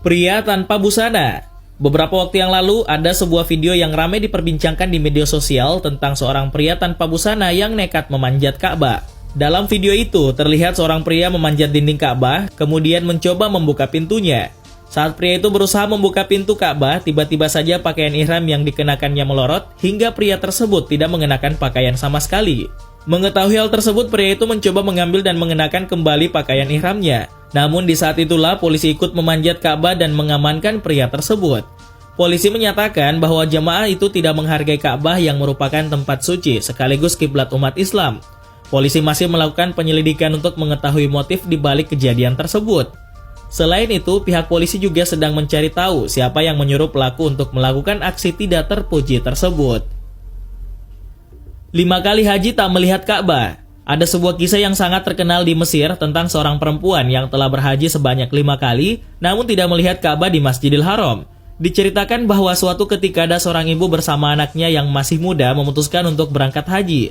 Pria tanpa busana. Beberapa waktu yang lalu, ada sebuah video yang ramai diperbincangkan di media sosial tentang seorang pria tanpa busana yang nekat memanjat Ka'bah. Dalam video itu, terlihat seorang pria memanjat dinding Ka'bah, kemudian mencoba membuka pintunya. Saat pria itu berusaha membuka pintu Ka'bah, tiba-tiba saja pakaian ihram yang dikenakannya melorot, hingga pria tersebut tidak mengenakan pakaian sama sekali. Mengetahui hal tersebut, pria itu mencoba mengambil dan mengenakan kembali pakaian ihramnya. Namun di saat itulah polisi ikut memanjat Ka'bah dan mengamankan pria tersebut. Polisi menyatakan bahwa jemaah itu tidak menghargai Ka'bah yang merupakan tempat suci sekaligus kiblat umat Islam. Polisi masih melakukan penyelidikan untuk mengetahui motif di balik kejadian tersebut. Selain itu, pihak polisi juga sedang mencari tahu siapa yang menyuruh pelaku untuk melakukan aksi tidak terpuji tersebut. 5 kali haji tak melihat Ka'bah. Ada sebuah kisah yang sangat terkenal di Mesir tentang seorang perempuan yang telah berhaji sebanyak 5 kali, namun tidak melihat Ka'bah di Masjidil Haram. Diceritakan bahwa suatu ketika ada seorang ibu bersama anaknya yang masih muda memutuskan untuk berangkat haji.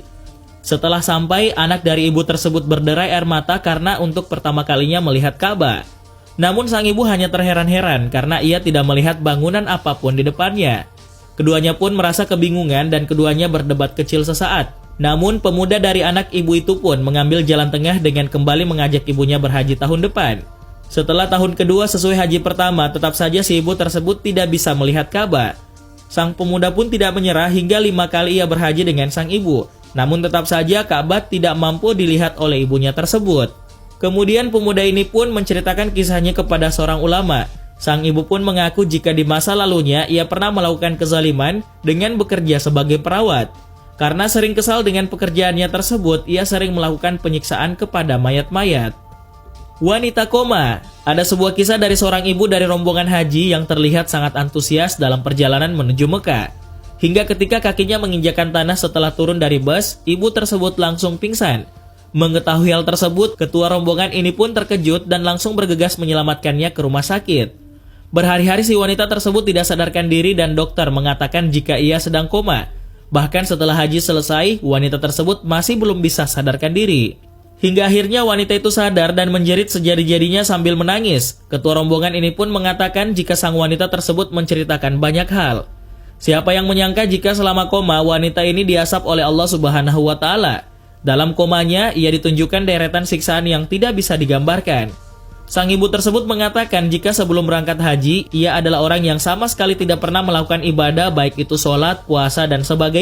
Setelah sampai, anak dari ibu tersebut berderai air mata karena untuk pertama kalinya melihat Ka'bah. Namun sang ibu hanya terheran-heran karena ia tidak melihat bangunan apapun di depannya. Keduanya pun merasa kebingungan dan keduanya berdebat kecil sesaat. Namun pemuda dari anak ibu itu pun mengambil jalan tengah dengan kembali mengajak ibunya berhaji tahun depan. Setelah tahun kedua sesuai haji pertama, tetap saja si ibu tersebut tidak bisa melihat Ka'bah. Sang pemuda pun tidak menyerah hingga 5 kali ia berhaji dengan sang ibu. Namun tetap saja Ka'bah tidak mampu dilihat oleh ibunya tersebut. Kemudian pemuda ini pun menceritakan kisahnya kepada seorang ulama. Sang ibu pun mengaku jika di masa lalunya ia pernah melakukan kezaliman dengan bekerja sebagai perawat. Karena sering kesal dengan pekerjaannya tersebut, ia sering melakukan penyiksaan kepada mayat-mayat. Wanita koma. Ada sebuah kisah dari seorang ibu dari rombongan haji yang terlihat sangat antusias dalam perjalanan menuju Mekah. Hingga ketika kakinya menginjakan tanah setelah turun dari bus, ibu tersebut langsung pingsan. Mengetahui hal tersebut, ketua rombongan ini pun terkejut dan langsung bergegas menyelamatkannya ke rumah sakit. Berhari-hari si wanita tersebut tidak sadarkan diri dan dokter mengatakan jika ia sedang koma. Bahkan setelah haji selesai, wanita tersebut masih belum bisa sadarkan diri. Hingga akhirnya wanita itu sadar dan menjerit sejadi-jadinya sambil menangis. Ketua rombongan ini pun mengatakan jika sang wanita tersebut menceritakan banyak hal. Siapa yang menyangka jika selama koma, wanita ini diasap oleh Allah Subhanahu wa Ta'ala. Dalam komanya, ia ditunjukkan deretan siksaan yang tidak bisa digambarkan. Sang ibu tersebut mengatakan jika sebelum berangkat haji, ia adalah orang yang sama sekali tidak pernah melakukan ibadah baik itu sholat, puasa, dan sebagainya.